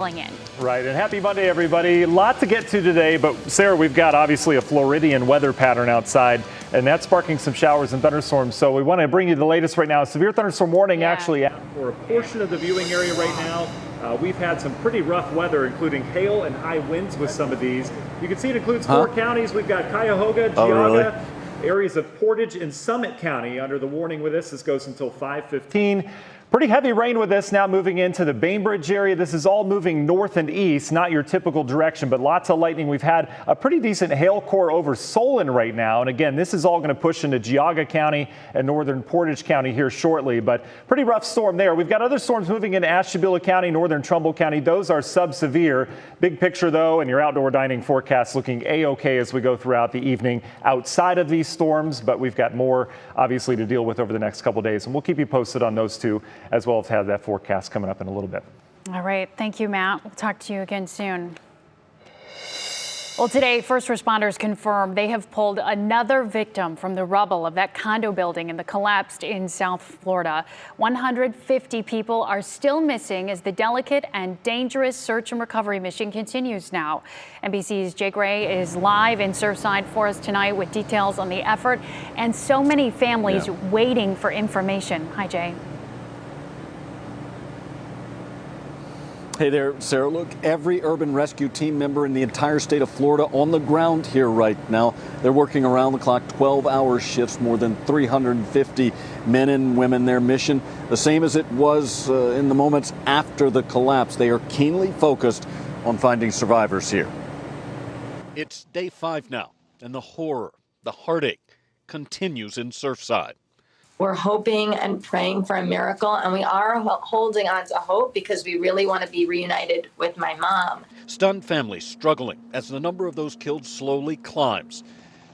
In. Right, and happy Monday, everybody. A lot to get to today, but Sarah, we've got obviously a Floridian weather pattern outside, and that's sparking some showers and thunderstorms. So we want to bring you the latest right now. Severe thunderstorm warning actually out for a portion of the viewing area right now. We've had some pretty rough weather, including hail and high winds with some of these. You can see it includes 4 counties. We've got Cuyahoga, Geauga, areas of Portage and Summit County under the warning with this. This goes until 5:15. Pretty heavy rain with this now moving into the Bainbridge area. This is all moving north and east, not your typical direction, but lots of lightning. We've had a pretty decent hail core over Solon right now. And again, this is all going to push into Geauga County and northern Portage County here shortly, but pretty rough storm there. We've got other storms moving into Ashtabula County, northern Trumbull County. Those are sub-severe. Big picture though, and your outdoor dining forecast looking A-OK as we go throughout the evening outside of these storms, but we've got more obviously to deal with over the next couple of days, and we'll keep you posted on those two, as well as have that forecast coming up in a little bit. All right. Thank you, Matt. We'll talk to you again soon. Well, today, first responders confirmed they have pulled another victim from the rubble of that condo building that collapsed in South Florida. 150 people are still missing as the delicate and dangerous search and recovery mission continues now. NBC's Jay Gray is live in Surfside for us tonight with details on the effort and so many families waiting for information. Hi, Jay. Hey there, Sarah. Look, every urban rescue team member in the entire state of Florida on the ground here right now. They're working around the clock, 12-hour shifts, more than 350 men and women. Their mission, the same as it was in the moments after the collapse. They are keenly focused on finding survivors here. It's day 5 now, and the horror, the heartache continues in Surfside. We're hoping and praying for a miracle, and we are holding on to hope because we really want to be reunited with my mom. Stunned families struggling as the number of those killed slowly climbs.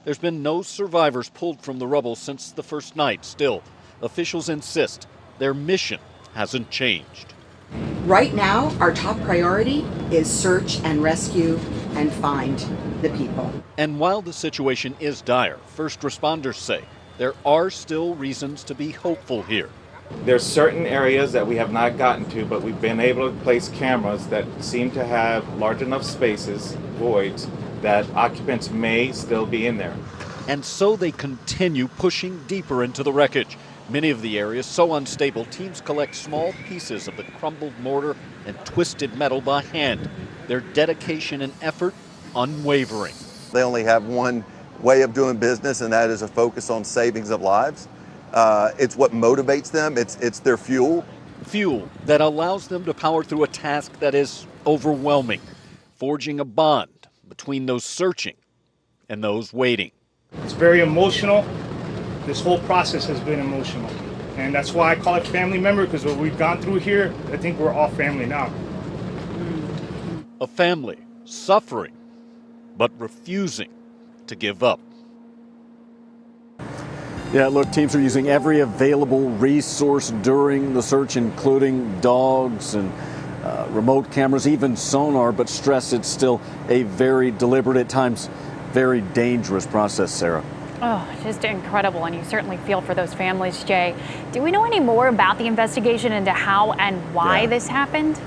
There's been no survivors pulled from the rubble since the first night. Still, officials insist their mission hasn't changed. Right now, our top priority is search and rescue and find the people. And while the situation is dire, first responders say there are still reasons to be hopeful here. There's certain areas that we have not gotten to, but we've been able to place cameras that seem to have large enough spaces, voids, that occupants may still be in there. And so they continue pushing deeper into the wreckage. Many of the areas so unstable, teams collect small pieces of the crumbled mortar and twisted metal by hand. Their dedication and effort unwavering. They only have one way of doing business, and that is a focus on savings of lives. It's what motivates them. It's their fuel. Fuel that allows them to power through a task that is overwhelming, forging a bond between those searching and those waiting. It's very emotional. This whole process has been emotional, and that's why I call it family member, because what we've gone through here, I think we're all family now. A family suffering, but refusing to give up. Yeah, look, teams are using every available resource during the search, including dogs and remote cameras, even sonar, but stress it's still a very deliberate, at times very dangerous process, Sarah. Oh, just incredible, and you certainly feel for those families, Jay. Do we know any more about the investigation into how and why this happened?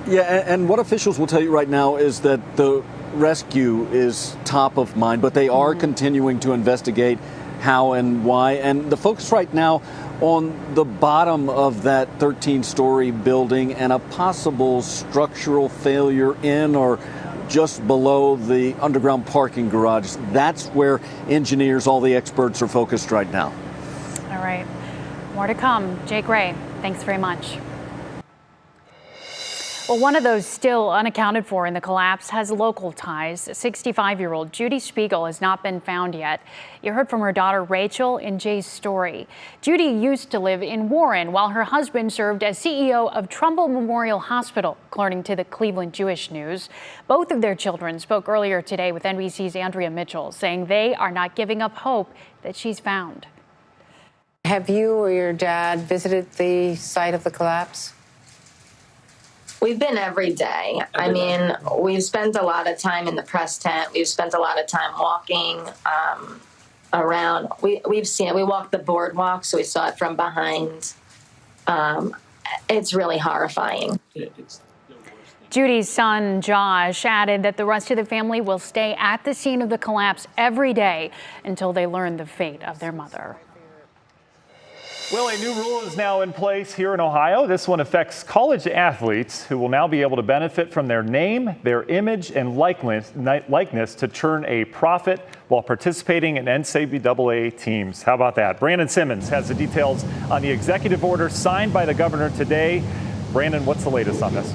Yeah, and what officials will tell you right now is that the rescue is top of mind, but they are continuing to investigate how and why. And the focus right now on the bottom of that 13-story building and a possible structural failure in or just below the underground parking garage. That's where engineers, all the experts, are focused right now. All right. More to come. Jay Gray, thanks very much. Well, one of those still unaccounted for in the collapse has local ties. 65-year-old Judy Spiegel has not been found yet. You heard from her daughter Rachel in Jay's story. Judy used to live in Warren while her husband served as CEO of Trumbull Memorial Hospital, according to the Cleveland Jewish News. Both of their children spoke earlier today with NBC's Andrea Mitchell, saying they are not giving up hope that she's found. Have you or your dad visited the site of the collapse? We've been every day. I mean, we've spent a lot of time in the press tent. We've spent a lot of time walking around. We walked the boardwalk, so we saw it from behind. It's really horrifying. Judy's son, Josh, added that the rest of the family will stay at the scene of the collapse every day until they learn the fate of their mother. Well, a new rule is now in place here in Ohio. This one affects college athletes who will now be able to benefit from their name, their image, and likeness to turn a profit while participating in NCAA teams. How about that? Brandon Simmons has the details on the executive order signed by the governor today. Brandon, what's the latest on this?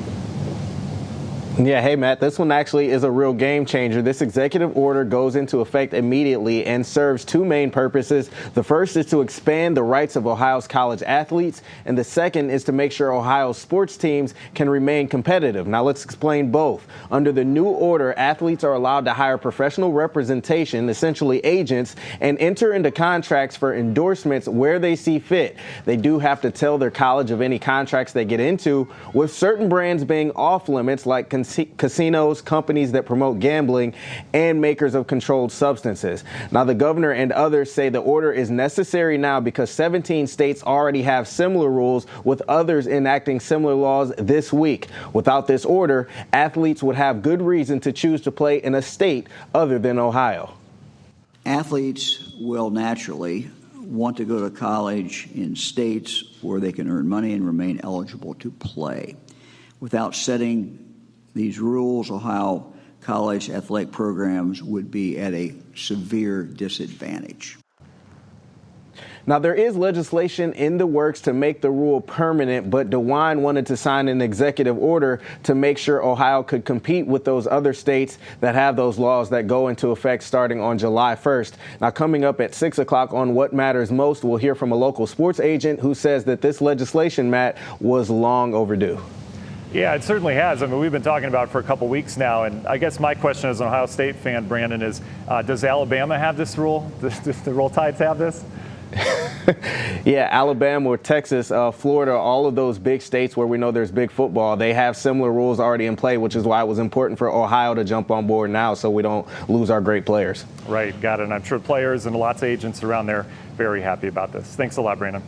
Yeah, hey, Matt, this one actually is a real game changer. This executive order goes into effect immediately and serves two main purposes. The first is to expand the rights of Ohio's college athletes, and the second is to make sure Ohio's sports teams can remain competitive. Now, let's explain both. Under the new order, athletes are allowed to hire professional representation, essentially agents, and enter into contracts for endorsements where they see fit. They do have to tell their college of any contracts they get into, with certain brands being off limits, like casinos, companies that promote gambling, and makers of controlled substances. Now, the governor and others say the order is necessary now because 17 states already have similar rules, with others enacting similar laws this week. Without this order, athletes would have good reason to choose to play in a state other than Ohio. Athletes will naturally want to go to college in states where they can earn money and remain eligible to play. Without setting these rules, Ohio college athletic programs would be at a severe disadvantage. Now, there is legislation in the works to make the rule permanent, but DeWine wanted to sign an executive order to make sure Ohio could compete with those other states that have those laws that go into effect starting on July 1st. Now, coming up at 6 o'clock on What Matters Most, we'll hear from a local sports agent who says that this legislation, Matt, was long overdue. Yeah, it certainly has. I mean, we've been talking about it for a couple weeks now, and I guess my question as an Ohio State fan, Brandon, is does Alabama have this rule? Does the Roll Tides have this? Yeah, Alabama or Texas, Florida, all of those big states where we know there's big football, they have similar rules already in play, which is why it was important for Ohio to jump on board now so we don't lose our great players. Right, got it. And I'm sure players and lots of agents around there very happy about this. Thanks a lot, Brandon.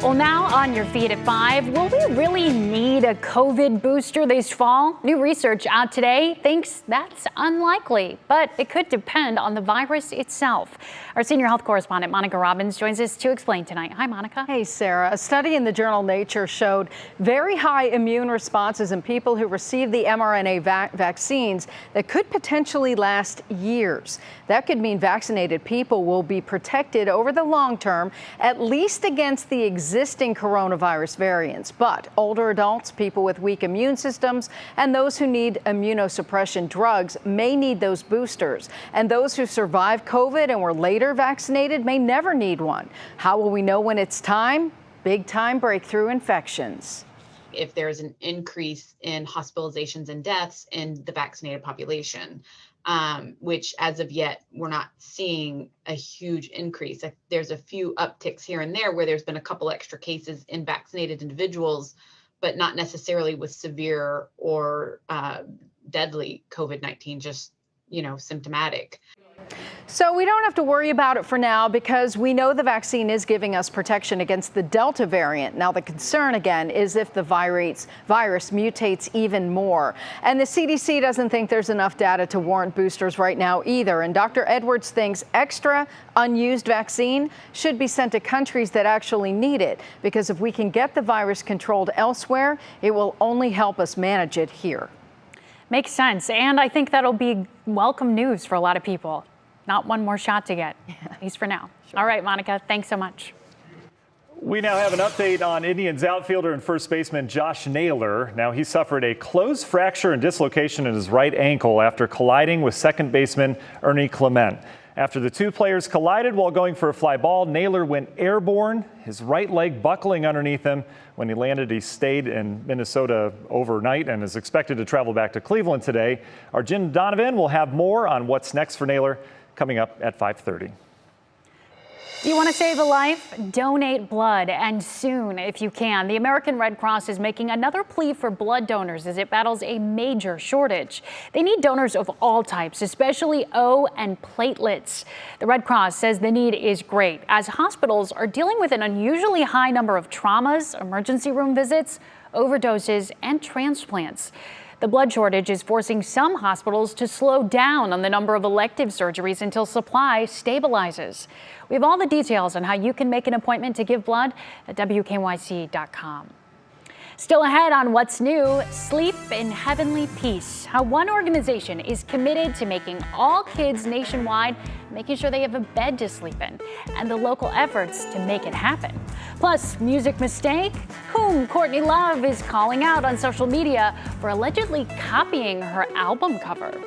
Well, now on your feed at 5, will we really need a COVID booster this fall? New research out today thinks that's unlikely, but it could depend on the virus itself. Our senior health correspondent, Monica Robbins, joins us to explain tonight. Hi, Monica. Hey, Sarah. A study in the journal Nature showed very high immune responses in people who received the mRNA vaccines that could potentially last years. That could mean vaccinated people will be protected over the long term, at least against the existing coronavirus variants. But older adults, people with weak immune systems, and those who need immunosuppression drugs may need those boosters. And those who survived COVID and were later vaccinated may never need one. How will we know when it's time? Big time breakthrough infections. If there's an increase in hospitalizations and deaths in the vaccinated population, which as of yet, we're not seeing a huge increase. There's a few upticks here and there where there's been a couple extra cases in vaccinated individuals, but not necessarily with severe or deadly COVID-19, just, symptomatic. So we don't have to worry about it for now because we know the vaccine is giving us protection against the Delta variant. Now, the concern, again, is if the virus mutates even more. And the CDC doesn't think there's enough data to warrant boosters right now either. And Dr. Edwards thinks extra unused vaccine should be sent to countries that actually need it, because if we can get the virus controlled elsewhere, it will only help us manage it here. Makes sense. And I think that'll be welcome news for a lot of people. Not one more shot to get, at least for now. Sure. All right, Monica, thanks so much. We now have an update on Indians outfielder and first baseman Josh Naylor. Now, he suffered a closed fracture and dislocation in his right ankle after colliding with second baseman Ernie Clement. After the two players collided while going for a fly ball, Naylor went airborne, his right leg buckling underneath him. When he landed, he stayed in Minnesota overnight and is expected to travel back to Cleveland today. Our Jim Donovan will have more on what's next for Naylor coming up at 5:30. Do you want to save a life? Donate blood, and soon if you can. The American Red Cross is making another plea for blood donors as it battles a major shortage. They need donors of all types, especially O and platelets. The Red Cross says the need is great as hospitals are dealing with an unusually high number of traumas, emergency room visits, overdoses, and transplants. The blood shortage is forcing some hospitals to slow down on the number of elective surgeries until supply stabilizes. We have all the details on how you can make an appointment to give blood at WKYC.com. Still ahead on what's new, sleep in heavenly peace. How one organization is committed to making all kids nationwide, making sure they have a bed to sleep in, and the local efforts to make it happen. Plus, music mistake, whom Courtney Love is calling out on social media for allegedly copying her album cover.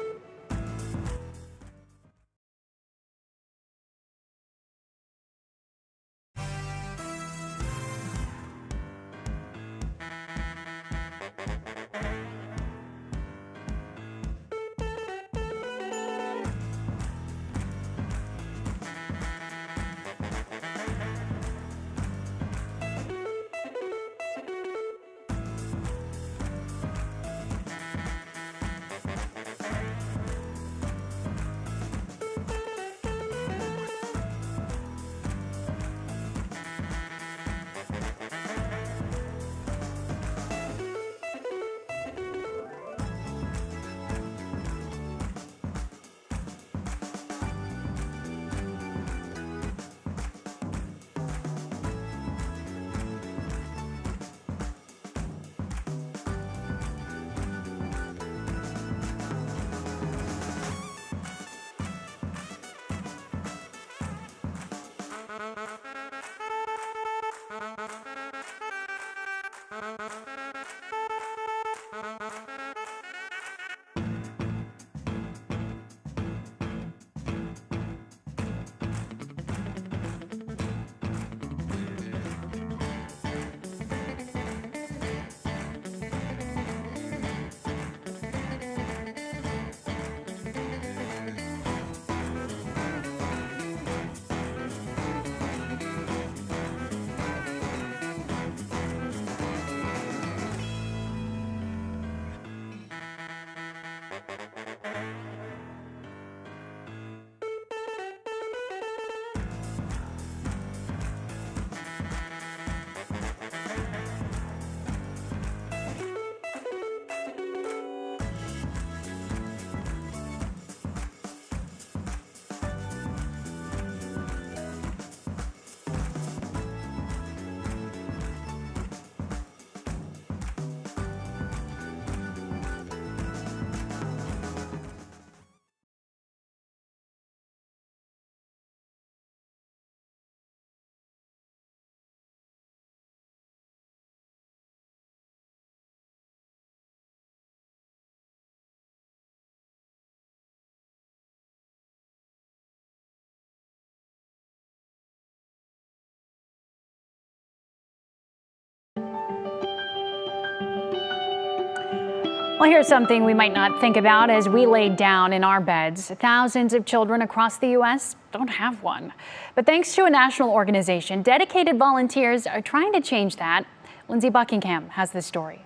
Well, here's something we might not think about as we lay down in our beds. Thousands of children across the U.S. don't have one. But thanks to a national organization, dedicated volunteers are trying to change that. Lindsay Buckingham has this story.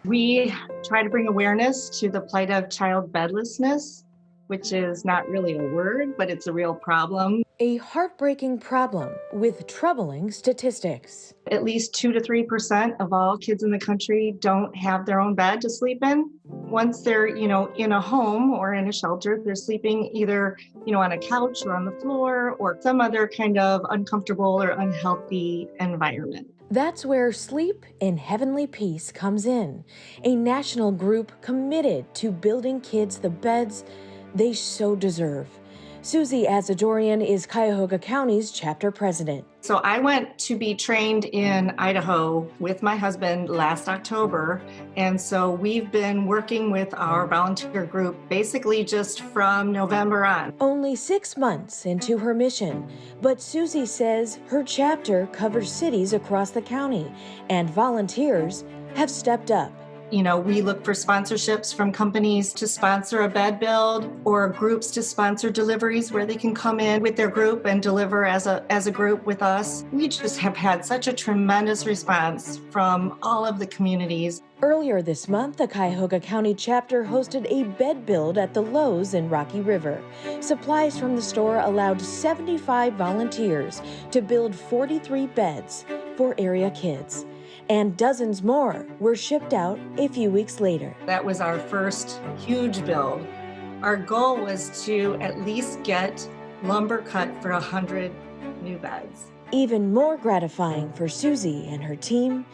We try to bring awareness to the plight of child bedlessness, which is not really a word, but it's a real problem. A heartbreaking problem with troubling statistics. At least 2 to 3% of all kids in the country don't have their own bed to sleep in. Once they're, in a home or in a shelter, they're sleeping either, on a couch or on the floor or some other kind of uncomfortable or unhealthy environment. That's where Sleep in Heavenly Peace comes in, a national group committed to building kids the beds they so deserve. Susie Azadorian is Cuyahoga County's chapter president. So I went to be trained in Idaho with my husband last October. And so we've been working with our volunteer group basically just from November on. Only 6 months into her mission, but Susie says her chapter covers cities across the county and volunteers have stepped up. We look for sponsorships from companies to sponsor a bed build or groups to sponsor deliveries where they can come in with their group and deliver as a group with us. We just have had such a tremendous response from all of the communities. Earlier this month, the Cuyahoga County chapter hosted a bed build at the Lowe's in Rocky River. Supplies from the store allowed 75 volunteers to build 43 beds for area kids. And dozens more were shipped out a few weeks later. That was our first huge build. Our goal was to at least get lumber cut for 100 new beds. Even more gratifying for Susie and her team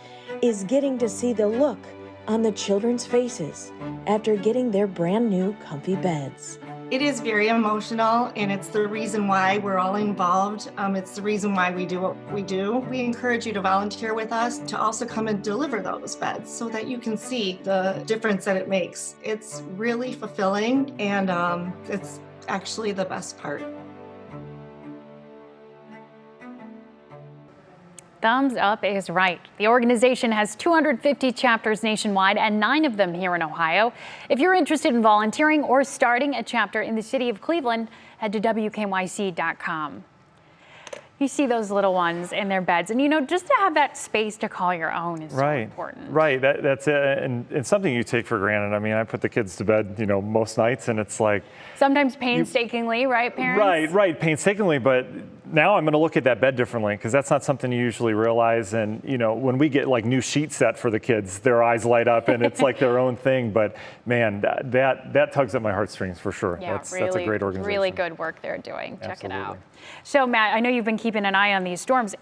is getting to see the look on the children's faces after getting their brand new comfy beds. It is very emotional, and it's the reason why we're all involved. It's the reason why we do what we do. We encourage you to volunteer with us to also come and deliver those beds so that you can see the difference that it makes. It's really fulfilling, and it's actually the best part. Thumbs up is right. The organization has 250 chapters nationwide and 9 of them here in Ohio. If you're interested in volunteering or starting a chapter in the city of Cleveland, head to WKYC.com. You see those little ones in their beds, and just to have that space to call your own is so important. Right, that's it, and something you take for granted. I mean, I put the kids to bed, most nights, and it's like sometimes painstakingly, right, parents? Right, painstakingly, but now I'm going to look at that bed differently because that's not something you usually realize. And when we get like new sheet set for the kids, their eyes light up and it's like their own thing. But man, that tugs at my heartstrings for sure. Yeah, that's a great organization. Really good work they're doing. Check Absolutely. it out. So Matt, I know you've been keeping an eye on these storms.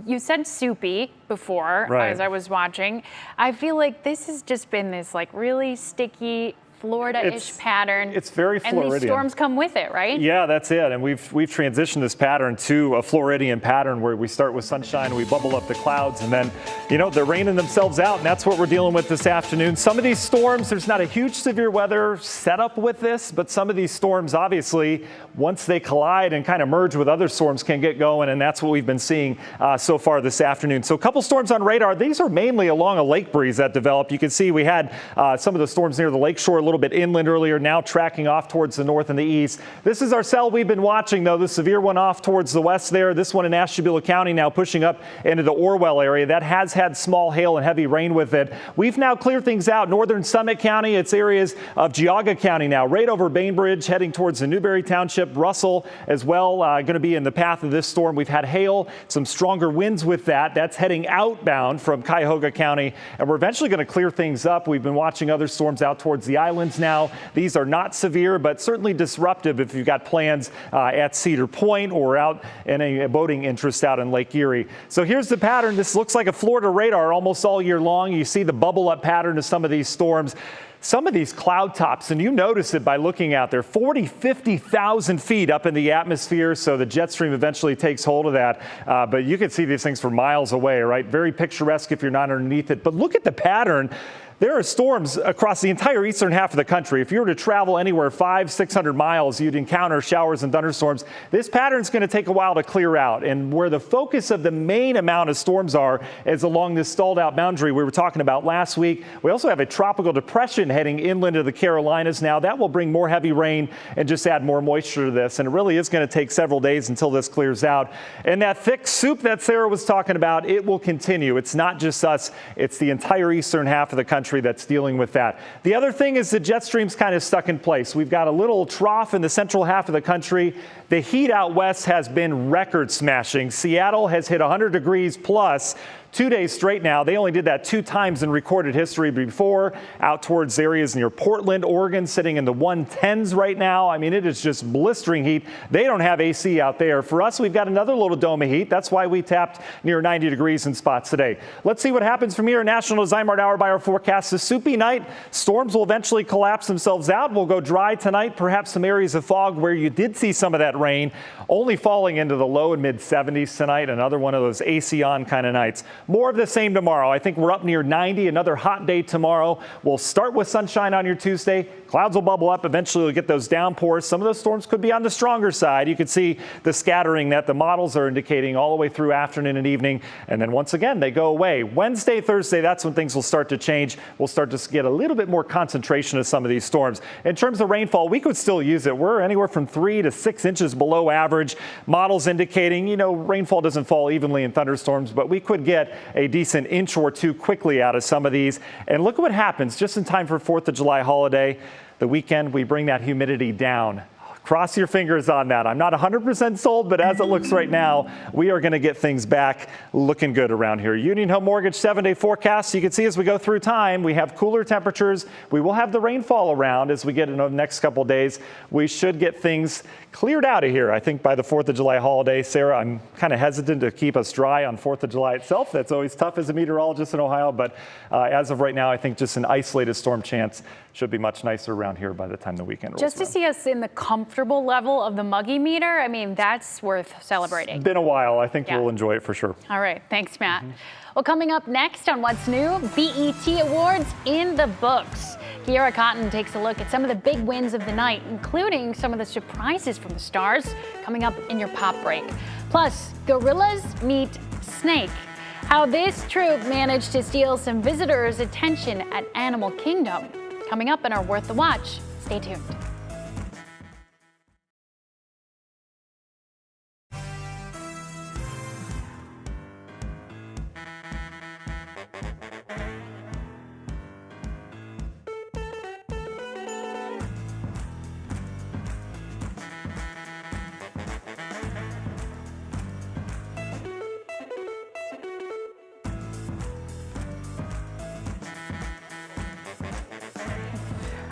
You said soupy before as I was watching. I feel like this has just been this like really sticky Florida-ish pattern. It's very Floridian. And these storms come with it, right? Yeah, that's it. And we've transitioned this pattern to a Floridian pattern where we start with sunshine, we bubble up the clouds, and then, they're raining themselves out, and that's what we're dealing with this afternoon. Some of these storms, there's not a huge severe weather setup with this, but some of these storms, obviously, once they collide and kind of merge with other storms, can get going, and that's what we've been seeing so far this afternoon. So a couple storms on radar. These are mainly along a lake breeze that developed. You can see we had some of the storms near the lakeshore, a little bit inland earlier, now tracking off towards the north and the east. This is our cell we've been watching, though. The severe one off towards the west there. This one in Ashtabula County now pushing up into the Orwell area. That has had small hail and heavy rain with it. We've now cleared things out. Northern Summit County, it's areas of Geauga County now, right over Bainbridge, heading towards the Newberry Township. Russell as well, going to be in the path of this storm. We've had hail, some stronger winds with that. That's heading outbound from Cuyahoga County, and we're eventually going to clear things up. We've been watching other storms out towards the islands now. These are not severe, but certainly disruptive if you've got plans at Cedar Point or out in a boating interest out in Lake Erie. So here's the pattern. This looks like a Florida radar almost all year long. You see the bubble up pattern of some of these storms. Some of these cloud tops, and you notice it by looking out there, 40, 50,000 feet up in the atmosphere, so the jet stream eventually takes hold of that. But you can see these things from miles away, right? Very picturesque if you're not underneath it. But look at the pattern. There are storms across the entire eastern half of the country. If you were to travel anywhere 500-600 miles, you'd encounter showers and thunderstorms. This pattern's going to take a while to clear out. And where the focus of the main amount of storms are is along this stalled out boundary we were talking about last week. We also have a tropical depression heading inland to the Carolinas now. That will bring more heavy rain and just add more moisture to this. And it really is going to take several days until this clears out. And that thick soup that Sarah was talking about, it will continue. It's not just us. It's the entire eastern half of the country that's dealing with that. The other thing is the jet stream's kind of stuck in place. We've got a little trough in the central half of the country. The heat out west has been record smashing. Seattle has hit 100 degrees plus 2 days straight now. They only did that 2 times in recorded history before, out towards areas near Portland, Oregon, sitting in the 110s right now. I mean, it is just blistering heat. They don't have AC out there. For us, we've got another little dome of heat. That's why we tapped near 90 degrees in spots today. Let's see what happens from here. National Zymart Hour by our forecast. A soupy night. Storms will eventually collapse themselves out. We'll go dry tonight. Perhaps some areas of fog where you did see some of that rain, only falling into the low and mid 70s tonight. Another one of those AC on kind of nights. more of the same tomorrow. I think we're up near 90, another hot day tomorrow. We'll start with sunshine on your Tuesday. Clouds will bubble up. Eventually we'll get those downpours. Some of those storms could be on the stronger side. You can see the scattering that the models are indicating all the way through afternoon and evening. And then once again, they go away. Wednesday, Thursday, that's when things will start to change. We'll start to get a little bit more concentration of some of these storms. In terms of rainfall, we could still use it. We're anywhere from 3 to 6 inches below average. Models indicating, rainfall doesn't fall evenly in thunderstorms, but we could get a decent inch or two quickly out of some of these. And look at what happens just in time for 4th of July holiday. The weekend, we bring that humidity down. Cross your fingers on that. I'm not 100% sold, but as it looks right now, we are going to get things back looking good around here. Union Home Mortgage 7-day forecast. You can see as we go through time, we have cooler temperatures. We will have the rainfall around as we get into the next couple of days. We should get things cleared out of here. I think by the 4th of July holiday, Sarah, I'm kind of hesitant to keep us dry on 4th of July itself. That's always tough as a meteorologist in Ohio. But as of right now, I think just an isolated storm chance should be much nicer around here by the time the weekend rolls Just to see us in the comfortable level of the muggy meter, I mean, that's worth celebrating. It's been a while. I think we'll enjoy it for sure. All right. Thanks, Matt. Well, coming up next on What's New, BET Awards in the books. Kiera Cotton takes a look at some of the big wins of the night, including some of the surprises from the stars, coming up in your pop break. Plus, gorillas meet snake. How this troop managed to steal some visitors' attention at Animal Kingdom. Coming up in our Worth the Watch. Stay tuned.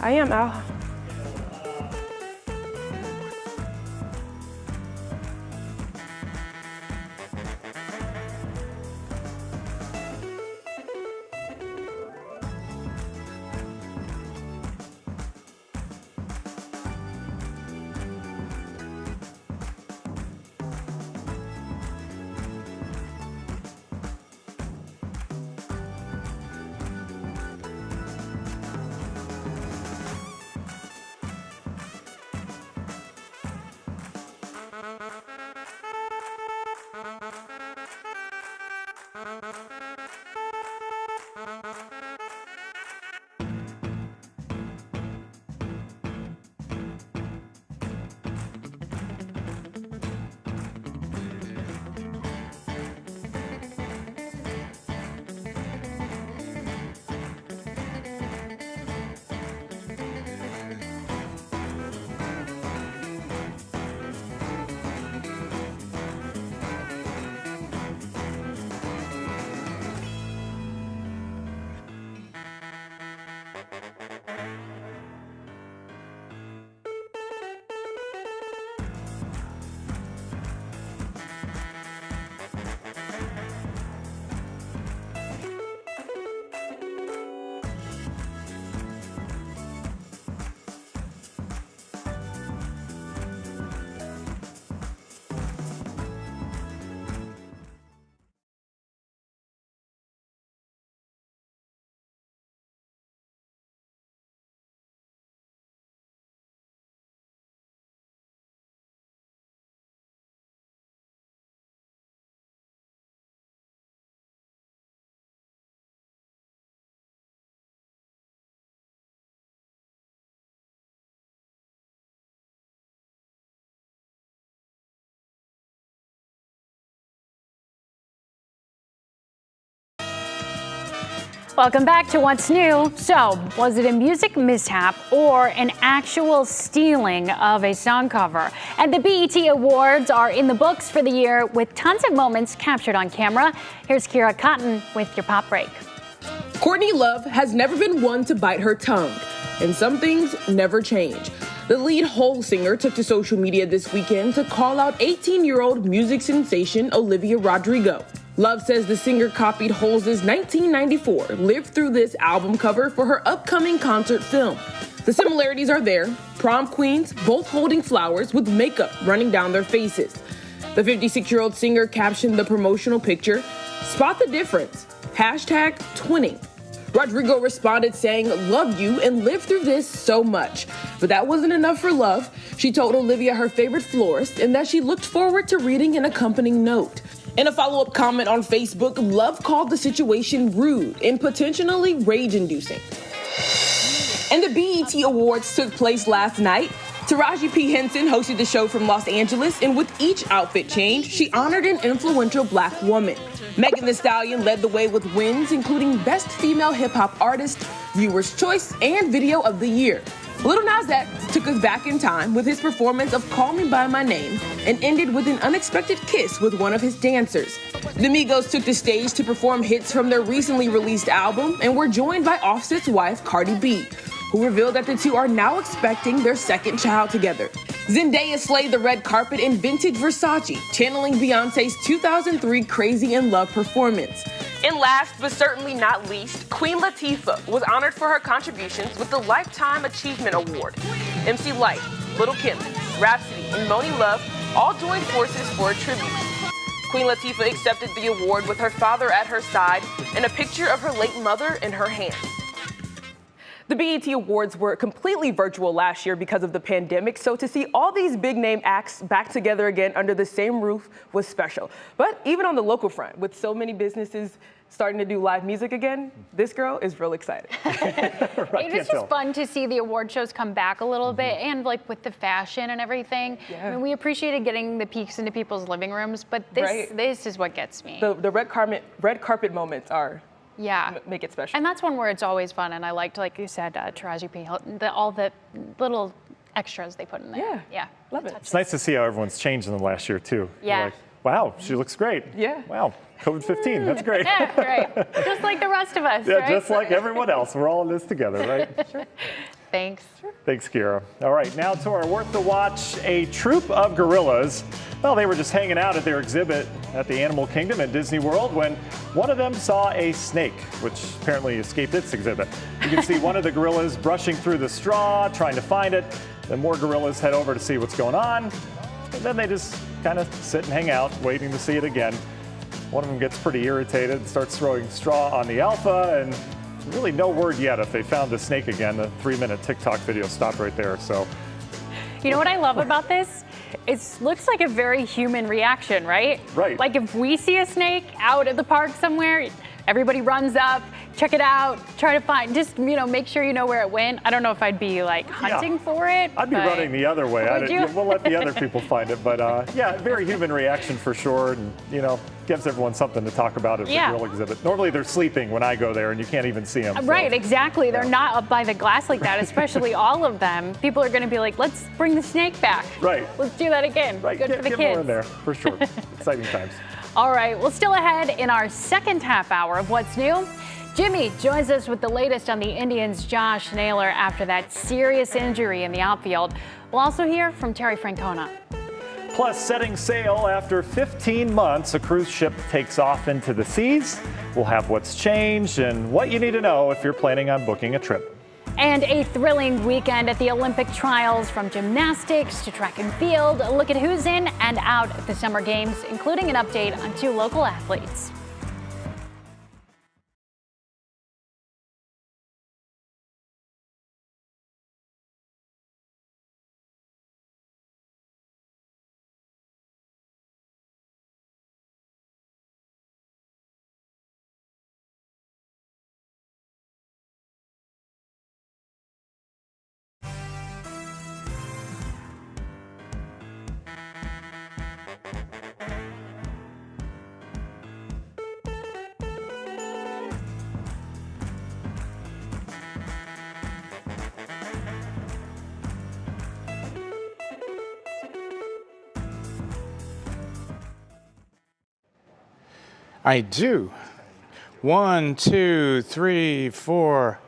I am Al. Welcome back to What's New. So, was it a music mishap or an actual stealing of a song cover? And the BET Awards are in the books for the year with tons of moments captured on camera. Here's Kiera Cotton with your pop break. Courtney Love has never been one to bite her tongue, and some things never change. The lead Hole singer took to social media this weekend to call out 18-year-old music sensation Olivia Rodrigo. Love says the singer copied Hole's 1994 Live Through This album cover for her upcoming concert film. The similarities are there, prom queens both holding flowers with makeup running down their faces. The 56-year-old singer captioned the promotional picture, Spot the difference. Hashtag twinning. Rodrigo responded saying, "Love you and lived through this so much." But that wasn't enough for Love. She told Olivia her favorite florist and that she looked forward to reading an accompanying note. In a follow-up comment on Facebook, Love called the situation rude and potentially rage-inducing. And the BET Awards took place last night. Taraji P. Henson hosted the show from Los Angeles, and with each outfit change, she honored an influential Black woman. Megan Thee Stallion led the way with wins, including Best Female Hip Hop Artist, Viewer's Choice, and Video of the Year. Lil Nas X took us back in time with his performance of Call Me By My Name and ended with an unexpected kiss with one of his dancers. The Migos took the stage to perform hits from their recently released album and were joined by Offset's wife, Cardi B, who revealed that the two are now expecting their second child together. Zendaya slayed the red carpet in vintage Versace, channeling Beyonce's 2003 Crazy in Love performance. And last but certainly not least, Queen Latifah was honored for her contributions with the Lifetime Achievement Award. MC Lyte, Lil' Kim, Rhapsody, and Moni Love all joined forces for a tribute. Queen Latifah accepted the award with her father at her side and a picture of her late mother in her hands. The BET Awards were completely virtual last year because of the pandemic, so to see all these big-name acts back together again under the same roof was special. But even on the local front, with so many businesses starting to do live music again, this girl is real excited. It is just fun to see the award shows come back a little bit, and like with the fashion and everything. Yeah. I mean, we appreciated getting the peeks into people's living rooms, but this is what gets me. The red carpet moments are make it special. And that's one where it's always fun, and I liked, like you said, Taraji P. Henson, all the little extras they put in there. Yeah, love it. It's nice to see how everyone's changed in the last year too. Yeah. You're like, wow, she looks great. Yeah. Wow, COVID-15, that's great. Yeah, right. Just like the rest of us, Yeah, right? just like everyone else. We're all in this together, right? Sure. Thanks. Thanks, Kira. All right, now to our Worth the Watch. A troop of gorillas, well, they were just hanging out at their exhibit at the Animal Kingdom at Disney World when one of them saw a snake, which apparently escaped its exhibit. You can see one of the gorillas brushing through the straw, trying to find it. Then more gorillas head over to see what's going on. And then they just kind of sit and hang out, waiting to see it again. One of them gets pretty irritated, starts throwing straw on the alpha, and really no word yet if they found the snake again. The 3-minute TikTok video stopped right there. So, you know what I love about this? It looks like a very human reaction, right? Right. Like if we see a snake out at the park somewhere, everybody runs up, check it out, try to find, just, make sure you know where it went. I don't know if I'd be like hunting for it. I'd be running the other way. Would you? We'll let the other people find it. But yeah, very human reaction for sure. And, gives everyone something to talk about at the grill exhibit. Normally they're sleeping when I go there and you can't even see them. Right, exactly. They're not up by the glass like that, especially all of them. People are going to be like, let's bring the snake back. Right. Let's do that again. Right. Good for the get kids. more in there, for sure. Exciting times. All right, well, still ahead in our second half hour of What's New. Jimmy joins us with the latest on the Indians' Josh Naylor after that serious injury in the outfield. We'll also hear from Terry Francona. Plus, setting sail after 15 months, a cruise ship takes off into the seas. We'll have what's changed and what you need to know if you're planning on booking a trip. And a thrilling weekend at the Olympic trials, from gymnastics to track and field. A look at who's in and out at the Summer Games, including an update on 2 local athletes. I do. 1, 2, 3, 4.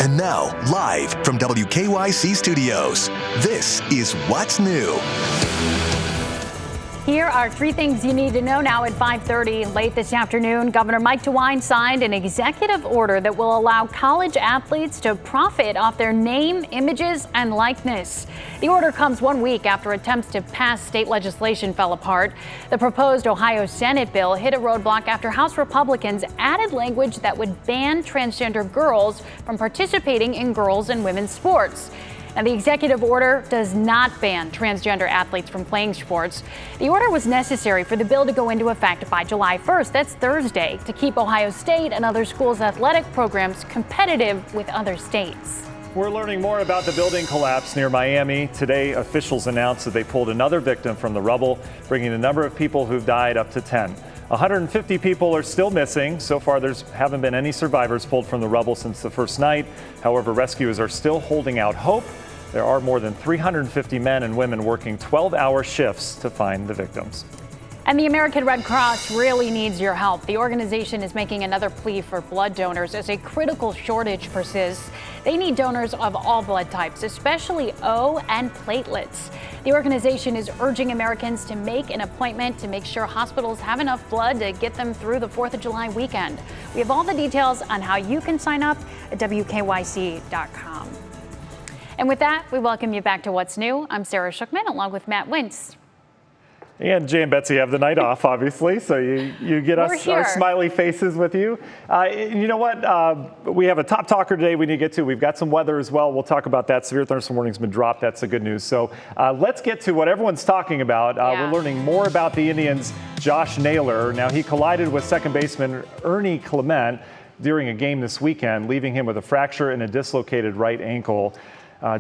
And now, live from WKYC Studios, this is What's New. Here are 3 things you need to know now at 5:30. Late this afternoon, Governor Mike DeWine signed an executive order that will allow college athletes to profit off their name, images, and likeness. The order comes 1 week after attempts to pass state legislation fell apart. The proposed Ohio Senate bill hit a roadblock after House Republicans added language that would ban transgender girls from participating in girls and women's sports. Now, the executive order does not ban transgender athletes from playing sports. The order was necessary for the bill to go into effect by July 1st, that's Thursday, to keep Ohio State and other schools' athletic programs competitive with other states. We're learning more about the building collapse near Miami. Today, officials announced that they pulled another victim from the rubble, bringing the number of people who've died up to 10. 150 people are still missing. So far, there haven't been any survivors pulled from the rubble since the first night. However, rescuers are still holding out hope. There are more than 350 men and women working 12-hour shifts to find the victims. And the American Red Cross really needs your help. The organization is making another plea for blood donors as a critical shortage persists. They need donors of all blood types, especially O and platelets. The organization is urging Americans to make an appointment to make sure hospitals have enough blood to get them through the 4th of July weekend. We have all the details on how you can sign up at WKYC.com. And with that, we welcome you back to What's New. I'm Sarah Shookman, along with Matt Wintz. And Jay and Betsy have the night off, obviously, so you get us our smiley faces with you. You know what? We have a top talker today we need to get to. We've got some weather as well. We'll talk about that. Severe thunderstorm warning's been dropped. That's the good news. So let's get to what everyone's talking about. We're learning more about the Indians' Josh Naylor. Now, he collided with second baseman Ernie Clement during a game this weekend, leaving him with a fracture and a dislocated right ankle.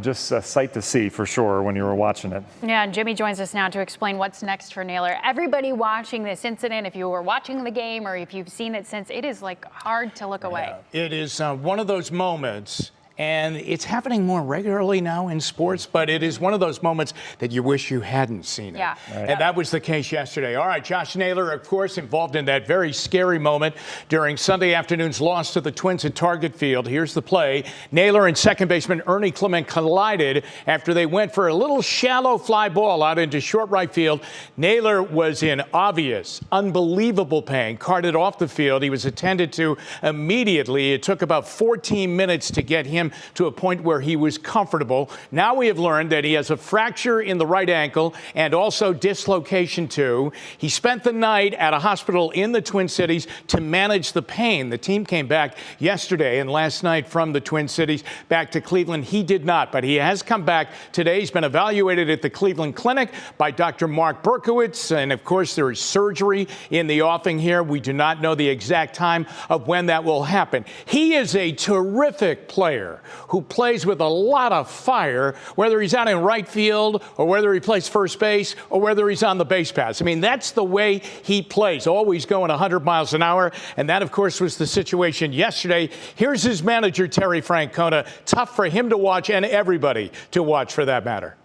Just a sight to see for sure when you were watching it. Yeah, and Jimmy joins us now to explain what's next for Naylor. Everybody watching this incident, if you were watching the game or if you've seen it since, it is like hard to look away. It is one of those moments. And it's happening more regularly now in sports, but it is one of those moments that you wish you hadn't seen it. Yeah. And that was the case yesterday. All right, Josh Naylor, of course, involved in that very scary moment during Sunday afternoon's loss to the Twins at Target Field. Here's the play. Naylor and second baseman Ernie Clement collided after they went for a little shallow fly ball out into short right field. Naylor was in obvious, unbelievable pain, carted off the field. He was attended to immediately. It took about 14 minutes to get him to a point where he was comfortable. Now we have learned that he has a fracture in the right ankle and also dislocation too. He spent the night at a hospital in the Twin Cities to manage the pain. The team came back yesterday and last night from the Twin Cities back to Cleveland. He did not, but he has come back today. He's been evaluated at the Cleveland Clinic by Dr. Mark Berkowitz. And of course, there is surgery in the offing here. We do not know the exact time of when that will happen. He is a terrific player who plays with a lot of fire, whether he's out in right field or whether he plays first base or whether he's on the base paths. I mean, that's the way he plays, always going 100 miles an hour. And that, of course, was the situation yesterday. Here's his manager, Terry Francona. Tough for him to watch and everybody to watch for that matter.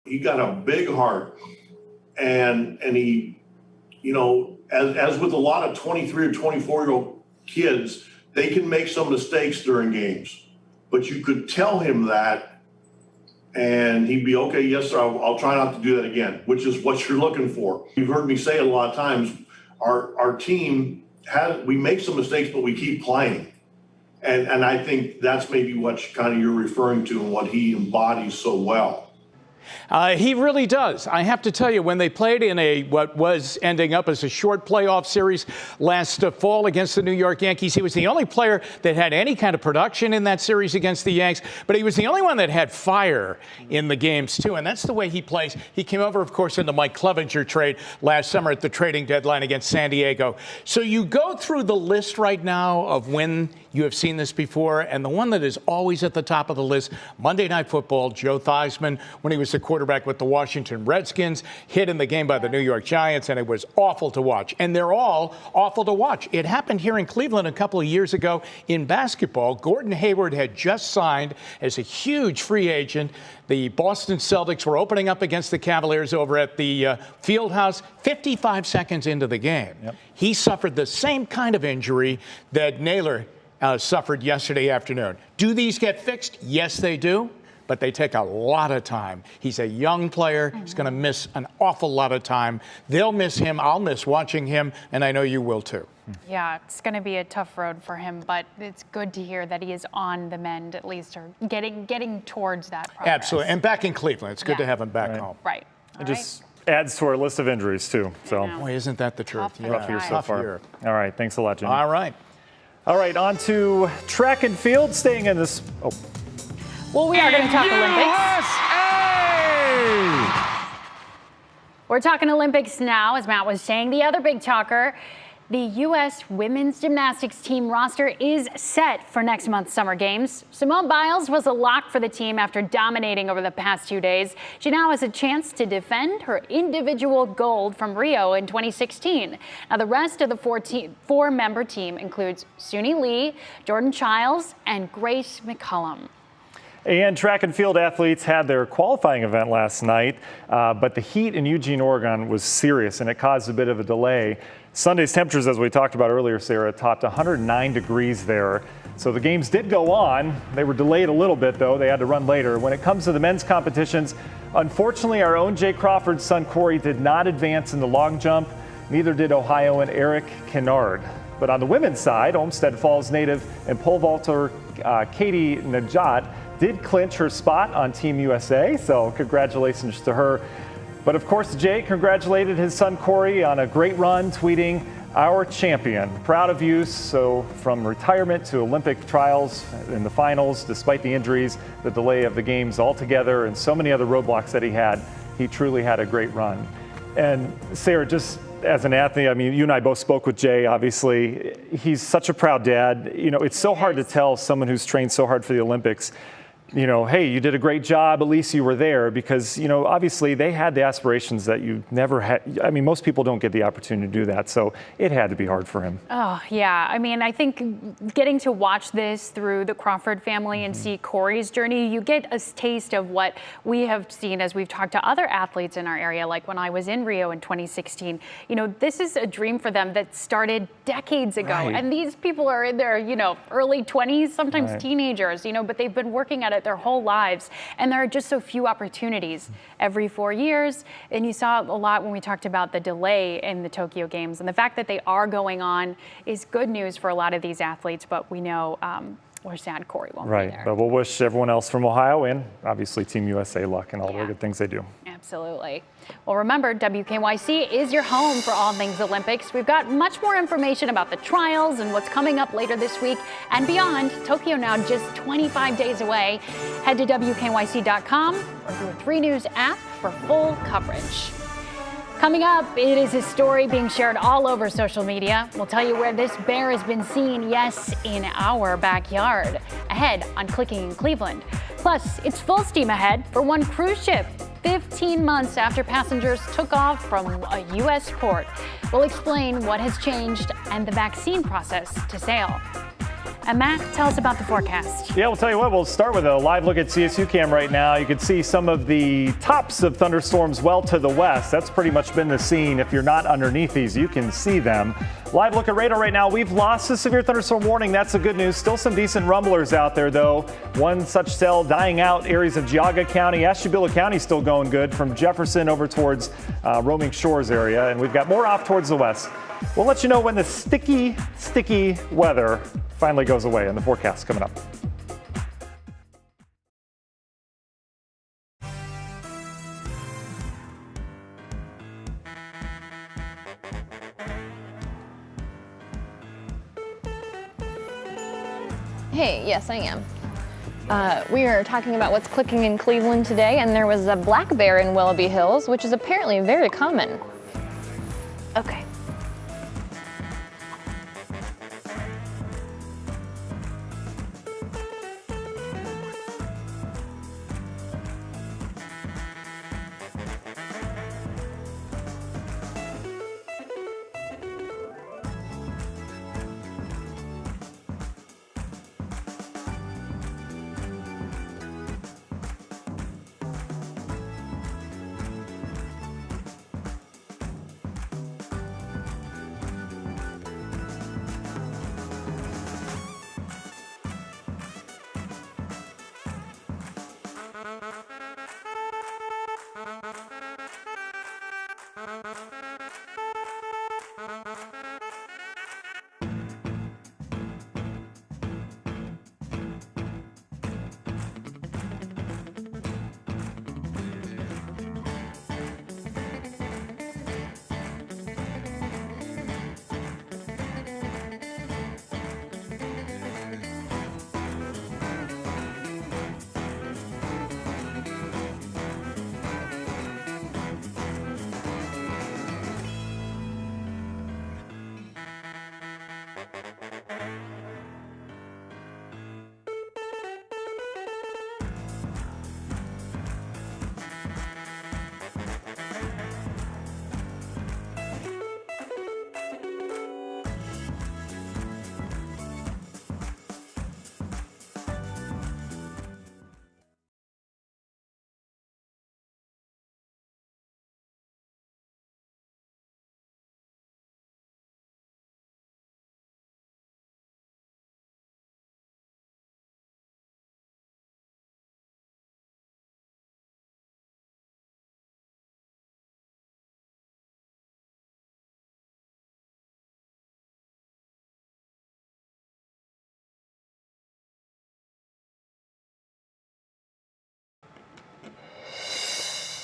He got a big heart and he, you know, as with a lot of 23 or 24-year-old kids, they can make some mistakes during games. But you could tell him that, and he'd be, okay, yes, sir, I'll try not to do that again, which is what you're looking for. You've heard me say it a lot of times, our team, we make some mistakes, but we keep playing. And I think that's maybe what kind of you're referring to and what he embodies so well. He really does. I have to tell you, when they played in what was ending up as a short playoff series last fall against the New York Yankees, he was the only player that had any kind of production in that series against the Yanks, but he was the only one that had fire in the games, too, and that's the way he plays. He came over, of course, in the Mike Clevenger trade last summer at the trading deadline against San Diego. So you go through the list right now of when you have seen this before, and the one that is always at the top of the list, Monday Night Football, Joe Theismann, when he was the quarterback with the Washington Redskins, hit in the game by the New York Giants, and it was awful to watch. And they're all awful to watch. It happened here in Cleveland a couple of years ago in basketball. Gordon Hayward had just signed as a huge free agent. The Boston Celtics were opening up against the Cavaliers over at the field house 55 seconds into the game. He suffered the same kind of injury that Naylor suffered yesterday afternoon. Do these get fixed? Yes, they do. But they take a lot of time. He's a young player. He's going to miss an awful lot of time. They'll miss him. I'll miss watching him, and I know you will too. Yeah, it's going to be a tough road for him, but it's good to hear that he is on the mend at least, or getting towards that progress. Absolutely, and back in Cleveland. It's good to have him back home. Right. It just adds to our list of injuries too. So, boy, isn't that the truth? Rough year so far. All right, thanks a lot, Jim. All right. All right, on to track and field. Staying in this. Oh. Well, we are going to talk Olympics. We're talking Olympics now, as Matt was saying. The other big talker, the U.S. women's gymnastics team roster is set for next month's Summer Games. Simone Biles was a lock for the team after dominating over the past 2 days. She now has a chance to defend her individual gold from Rio in 2016. Now, the rest of the four-member team includes Suni Lee, Jordan Childs, and Grace McCullum. And track and field athletes had their qualifying event last night, but the heat in Eugene, Oregon was serious, and it caused a bit of a delay. Sunday's temperatures, as we talked about earlier, Sarah, topped 109 degrees there. So the games did go on. They were delayed a little bit, though. They had to run later. When it comes to the men's competitions, unfortunately, our own Jay Crawford's son, Corey, did not advance in the long jump. Neither did Ohioan Eric Kennard. But on the women's side, Olmsted Falls native and pole vaulter Katie Najat did clinch her spot on Team USA, so congratulations to her. But of course, Jay congratulated his son Corey on a great run, tweeting, "Our champion, proud of you." So from retirement to Olympic trials in the finals, despite the injuries, the delay of the games altogether, and so many other roadblocks that he truly had a great run. And Sarah, just as an athlete, I mean, you and I both spoke with Jay, obviously. He's such a proud dad. You know, it's so hard to tell someone who's trained so hard for the Olympics, you know, hey, you did a great job, at least you were there, because, you know, obviously they had the aspirations that you never had. I mean, most people don't get the opportunity to do that, so it had to be hard for him. Oh, yeah. I mean, I think getting to watch this through the Crawford family and see Corey's journey, you get a taste of what we have seen as we've talked to other athletes in our area, like when I was in Rio in 2016. You know, this is a dream for them that started decades ago. Right. And these people are in their, you know, early 20s, sometimes teenagers, you know, but they've been working at it their whole lives, and there are just so few opportunities every 4 years. And you saw a lot when we talked about the delay in the Tokyo Games, and the fact that they are going on is good news for a lot of these athletes, but we know we're sad Corey won't be there. Right, but we'll wish everyone else from Ohio and obviously Team USA luck and all the good things they do. Absolutely. Well, remember, WKYC is your home for all things Olympics. We've got much more information about the trials and what's coming up later this week and beyond. Tokyo now just 25 days away. Head to WKYC.com or through a 3 News app for full coverage. Coming up, it is a story being shared all over social media. We'll tell you where this bear has been seen, yes, in our backyard. Ahead on Clicking in Cleveland. Plus, it's full steam ahead for one cruise ship. 15 months after passengers took off from a U.S. port. We'll explain what has changed and the vaccine process to sail. And Matt, tell us about the forecast. Yeah, we'll tell you what, we'll start with a live look at CSU Cam right now. You can see some of the tops of thunderstorms well to the west. That's pretty much been the scene. If you're not underneath these, you can see them. Live look at radar right now. We've lost the severe thunderstorm warning. That's the good news. Still some decent rumblers out there, though. One such cell dying out areas of Geauga County. Ashtabula County still going good from Jefferson over towards Roaming Shores area. And we've got more off towards the west. We'll let you know when the sticky weather finally goes away in the forecast coming up. Hey, yes, I am. We are talking about what's clicking in Cleveland today, and there was a black bear in Willoughby Hills, which is apparently very common. Okay.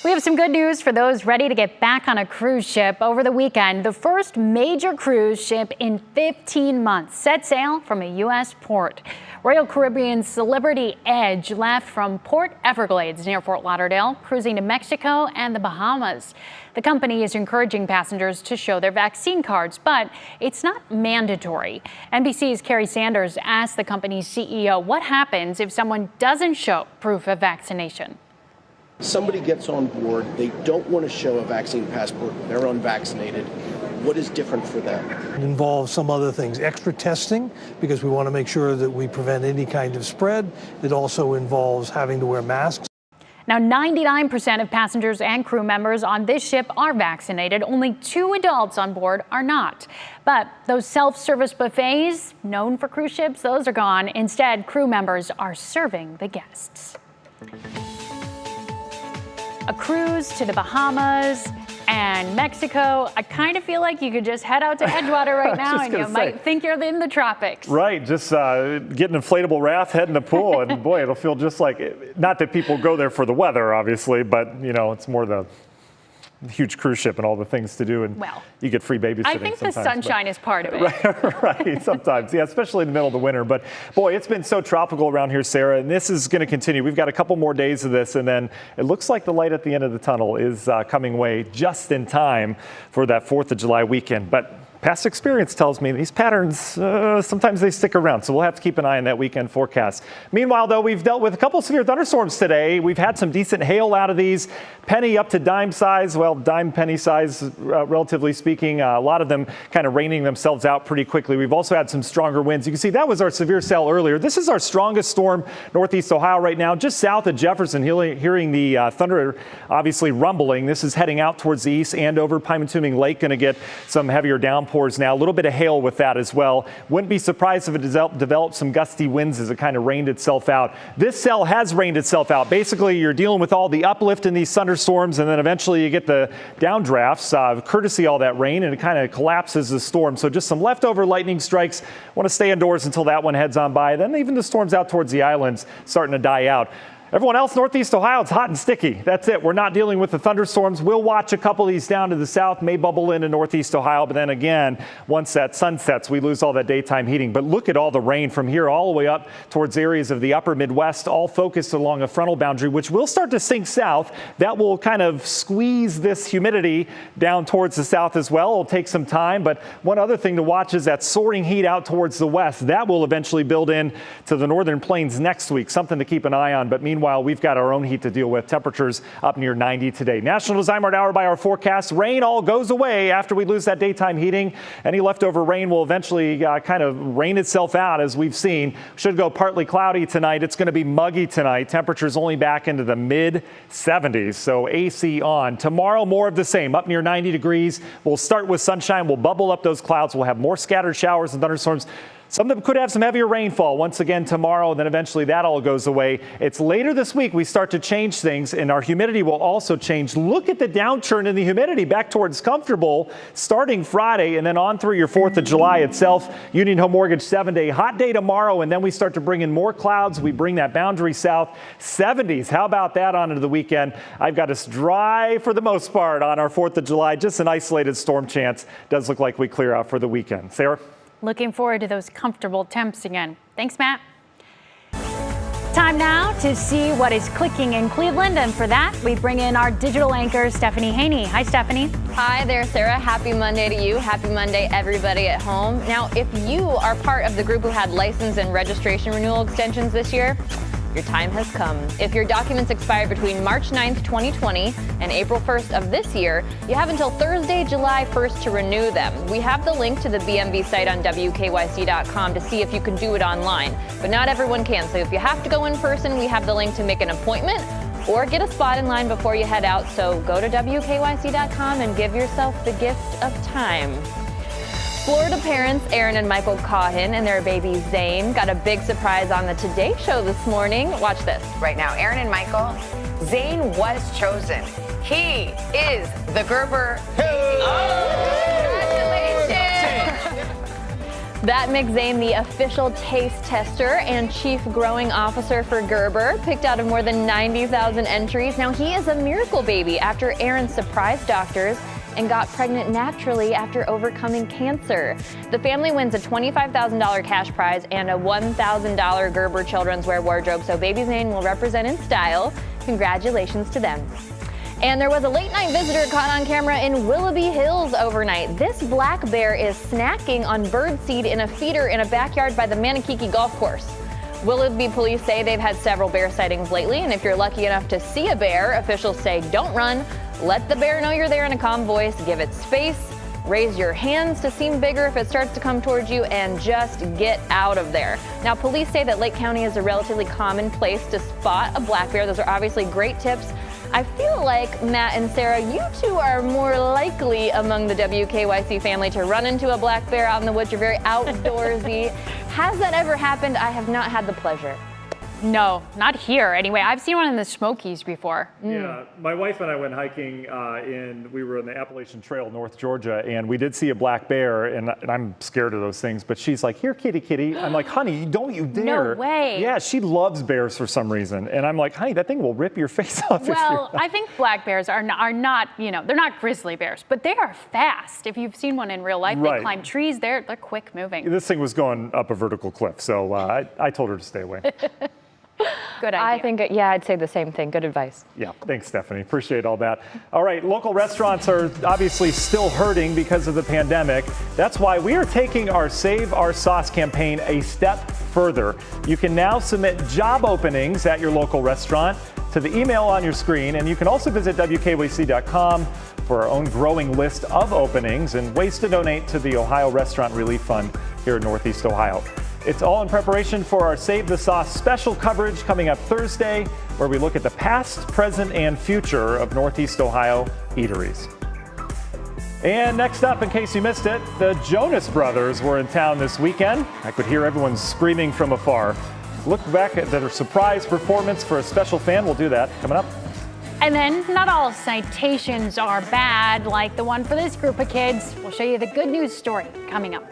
We have some good news for those ready to get back on a cruise ship. Over the weekend, the first major cruise ship in 15 months set sail from a U.S. port. Royal Caribbean's Celebrity Edge left from Port Everglades near Fort Lauderdale, cruising to Mexico and the Bahamas. The company is encouraging passengers to show their vaccine cards, but it's not mandatory. NBC's Carrie Sanders asked the company's CEO what happens if someone doesn't show proof of vaccination. Somebody gets on board, they don't want to show a vaccine passport, they're unvaccinated. What is different for them? It involves some other things, extra testing, because we want to make sure that we prevent any kind of spread. It also involves having to wear masks. Now, 99% of passengers and crew members on this ship are vaccinated. Only 2 adults on board are not. But those self-service buffets, known for cruise ships, those are gone. Instead, crew members are serving the guests. A cruise to the Bahamas and Mexico. I kind of feel like you could just head out to Edgewater right now and you might think you're in the tropics. Right, just get an inflatable raft, head in the pool, and boy, it'll feel just like, not that people go there for the weather, obviously, but you know, it's more the huge cruise ship and all the things to do, and you get free babysitting. I think the sunshine is part of it. Right, sometimes, yeah, especially in the middle of the winter. But boy, it's been so tropical around here, Sarah, and this is going to continue. We've got a couple more days of this, and then it looks like the light at the end of the tunnel is coming away just in time for that 4th of July weekend. But past experience tells me these patterns, sometimes they stick around, so we'll have to keep an eye on that weekend forecast. Meanwhile, though, we've dealt with a couple severe thunderstorms today. We've had some decent hail out of these, penny up to dime size, well, dime penny size, relatively speaking. A lot of them kind of raining themselves out pretty quickly. We've also had some stronger winds. You can see that was our severe cell earlier. This is our strongest storm, Northeast Ohio right now, just south of Jefferson, hearing the thunder obviously rumbling. This is heading out towards the east and over Pymatuming Lake, going to get some heavier downpours now. A little bit of hail with that as well. Wouldn't be surprised if it developed some gusty winds as it kind of rained itself out. This cell has rained itself out. Basically, you're dealing with all the uplift in these thunderstorms, and then eventually you get the downdrafts, courtesy all that rain, and it kind of collapses the storm. So just some leftover lightning strikes. Want to stay indoors until that one heads on by. Then even the storms out towards the islands starting to die out. Everyone else, Northeast Ohio, it's hot and sticky. That's it. We're not dealing with the thunderstorms. We'll watch a couple of these down to the south, may bubble into Northeast Ohio. But then again, once that sun sets, we lose all that daytime heating. But look at all the rain from here all the way up towards areas of the upper Midwest, all focused along a frontal boundary, which will start to sink south. That will kind of squeeze this humidity down towards the south as well. It'll take some time. But one other thing to watch is that soaring heat out towards the west. That will eventually build in to the northern plains next week. Something to keep an eye on. But meanwhile, we've got our own heat to deal with. Temperatures up near 90 today. National Design Mart hour by our forecast. Rain all goes away after we lose that daytime heating. Any leftover rain will eventually kind of rain itself out, as we've seen. Should go partly cloudy tonight. It's going to be muggy tonight. Temperatures only back into the mid 70s. So AC on. Tomorrow, more of the same. Up near 90 degrees. We'll start with sunshine. We'll bubble up those clouds. We'll have more scattered showers and thunderstorms. Some of them could have some heavier rainfall once again tomorrow, and then eventually that all goes away. It's later this week we start to change things, and our humidity will also change. Look at the downturn in the humidity back towards comfortable starting Friday and then on through your 4th of July itself. Union Home Mortgage 7-day hot day tomorrow, and then we start to bring in more clouds. We bring that boundary south. 70s. How about that on into the weekend? I've got us dry for the most part on our 4th of July. Just an isolated storm chance. Does look like we clear out for the weekend. Sarah? Looking forward to those comfortable temps again. Thanks, Matt. Time now to see what is clicking in Cleveland, and for that, we bring in our digital anchor, Stephanie Haney. Hi, Stephanie. Hi there, Sarah. Happy Monday to you. Happy Monday, everybody at home. Now, if you are part of the group who had license and registration renewal extensions this year, your time has come. If your documents expire between March 9th, 2020 and April 1st of this year, you have until Thursday, July 1st to renew them. We have the link to the BMV site on WKYC.com to see if you can do it online, but not everyone can. So if you have to go in person, we have the link to make an appointment or get a spot in line before you head out. So go to WKYC.com and give yourself the gift of time. Florida parents Aaron and Michael Cohen and their baby Zane got a big surprise on the Today Show this morning. Watch this. Right now, Aaron and Michael, Zane was chosen. He is the Gerber. Congratulations! That makes Zane the official taste tester and chief growing officer for Gerber, picked out of more than 90,000 entries. Now, he is a miracle baby after Aaron surprised doctors and got pregnant naturally after overcoming cancer. The family wins a $25,000 cash prize and a $1,000 Gerber children's wear wardrobe, so baby Zane will represent in style. Congratulations to them. And there was a late-night visitor caught on camera in Willoughby Hills overnight. This black bear is snacking on birdseed in a feeder in a backyard by the Manakiki Golf Course. Willoughby police say they've had several bear sightings lately, and if you're lucky enough to see a bear, officials say don't run. Let the bear know you're there in a calm voice, give it space, raise your hands to seem bigger if it starts to come towards you, and just get out of there. Now, police say that Lake County is a relatively common place to spot a black bear. Those are obviously great tips. I feel like, Matt and Sarah, you two are more likely among the WKYC family to run into a black bear out in the woods. You're very outdoorsy. Has that ever happened? I have not had the pleasure. No, not here. Anyway, I've seen one in the Smokies before. Yeah, my wife and I went hiking we were on the Appalachian Trail, North Georgia, and we did see a black bear, and I'm scared of those things, but she's like, here, kitty, kitty. I'm like, honey, don't you dare. No way. Yeah, she loves bears for some reason, and I'm like, honey, that thing will rip your face off. Well, I think black bears are not, they're not grizzly bears, but they are fast. If you've seen one in real life, Right. they climb trees, they're quick moving. This thing was going up a vertical cliff, so I told her to stay away. Good idea. I think, I'd say the same thing. Good advice. Yeah, thanks, Stephanie. Appreciate all that. All right, local restaurants are obviously still hurting because of the pandemic. That's why we are taking our Save Our Sauce campaign a step further. You can now submit job openings at your local restaurant to the email on your screen, and you can also visit WKYC.com for our own growing list of openings and ways to donate to the Ohio Restaurant Relief Fund here in Northeast Ohio. It's all in preparation for our Save the Sauce special coverage coming up Thursday, where we look at the past, present, and future of Northeast Ohio eateries. And next up, in case you missed it, the Jonas Brothers were in town this weekend. I could hear everyone screaming from afar. Look back at their surprise performance for a special fan. We'll do that coming up. And then not all citations are bad, like the one for this group of kids. We'll show you the good news story coming up.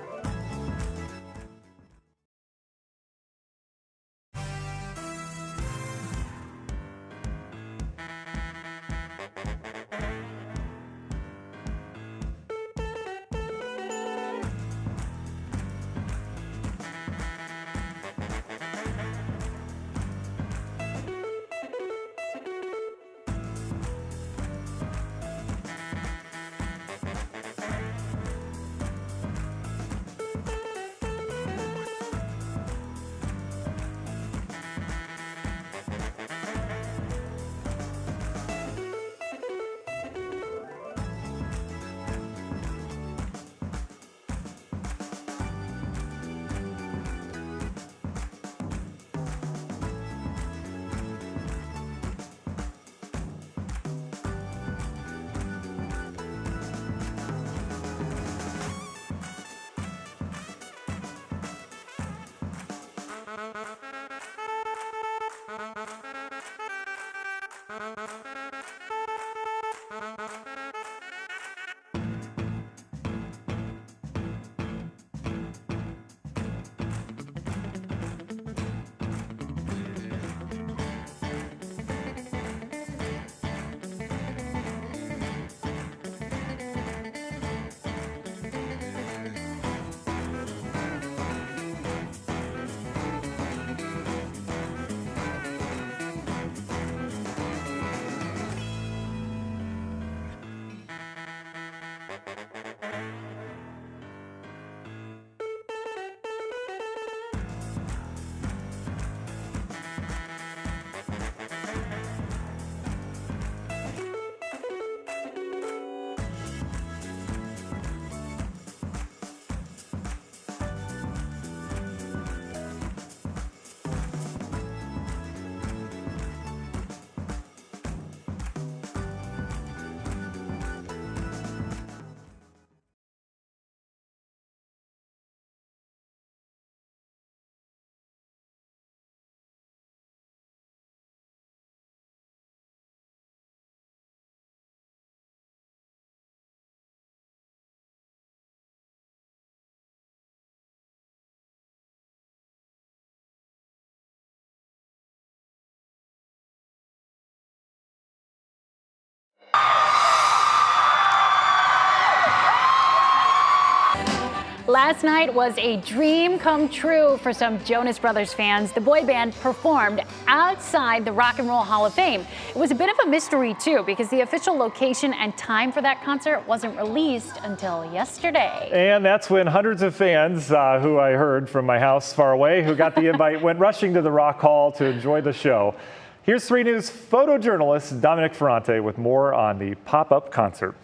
Last night was a dream come true for some Jonas Brothers fans. The boy band performed outside the Rock and Roll Hall of Fame. It was a bit of a mystery, too, because the official location and time for that concert wasn't released until yesterday. And that's when hundreds of fans, who I heard from my house far away, who got the invite, went rushing to the Rock Hall to enjoy the show. Here's 3 News photojournalist Dominic Ferrante with more on the pop-up concert.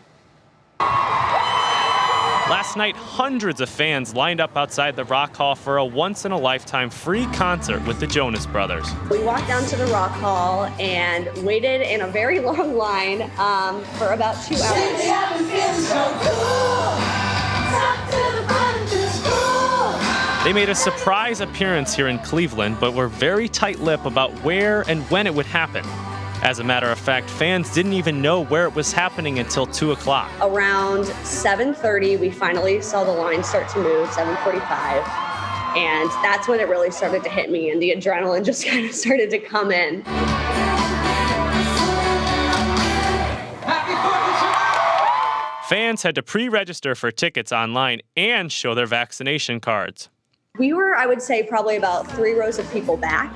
Last night, hundreds of fans lined up outside the Rock Hall for a once-in-a-lifetime free concert with the Jonas Brothers. We walked down to the Rock Hall and waited in a very long line for about 2 hours. They made a surprise appearance here in Cleveland, but were very tight-lipped about where and when it would happen. As a matter of fact, fans didn't even know where it was happening until 2 o'clock. Around 7:30, we finally saw the line start to move, 7:45. And that's when it really started to hit me and the adrenaline just kind of started to come in. Fans had to pre-register for tickets online and show their vaccination cards. We were, I would say, probably about 3 rows of people back.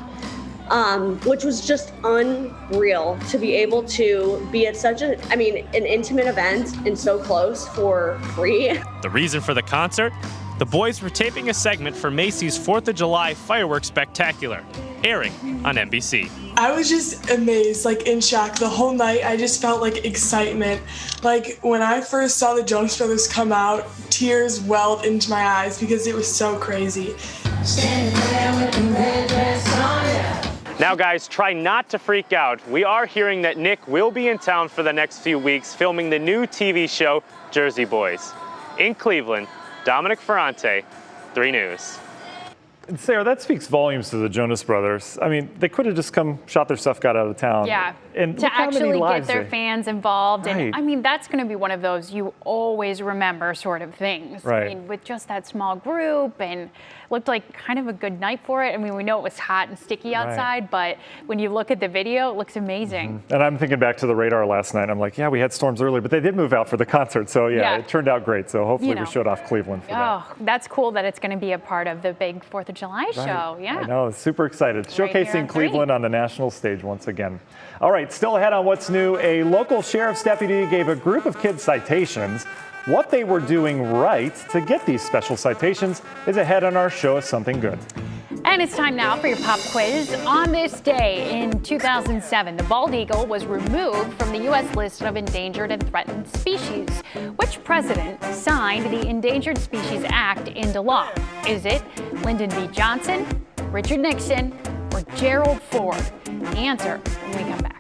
Which was just unreal to be able to be at such an intimate event and so close for free. The reason for the concert? The boys were taping a segment for Macy's 4th of July Fireworks Spectacular, airing on NBC. I was just amazed, in shock. The whole night, I just felt excitement. When I first saw the Jonas Brothers come out, tears welled into my eyes because it was so crazy. Now, guys, try not to freak out. We are hearing that Nick will be in town for the next few weeks filming the new TV show, Jersey Boys. In Cleveland, Dominic Ferrante, 3 News. And Sarah, that speaks volumes to the Jonas Brothers. I mean, they could have just shot their stuff, got out of town. Yeah, and to actually get their they... fans involved. Right. And that's going to be one of those you always remember sort of things. Right. With just that small group, and looked like kind of a good night for it. We know it was hot and sticky outside, but when you look at the video, it looks amazing. And I'm thinking back to the radar last night. I'm like, yeah, we had storms earlier, but they did move out for the concert. So, yeah. It turned out great. So hopefully we showed off Cleveland for that. Oh, that's cool that it's going to be a part of the big 4th of July show. Yeah. I know, super excited. Showcasing Cleveland on the national stage once again. All right, still ahead on what's new. A local sheriff's deputy gave a group of kids citations. What they were doing right to get these special citations is ahead on our Show Us Something Good. And it's time now for your pop quiz. On this day in 2007, the bald eagle was removed from the U.S. list of endangered and threatened species. Which president signed the Endangered Species Act into law? Is it Lyndon B. Johnson, Richard Nixon, or Gerald Ford? The answer when we come back.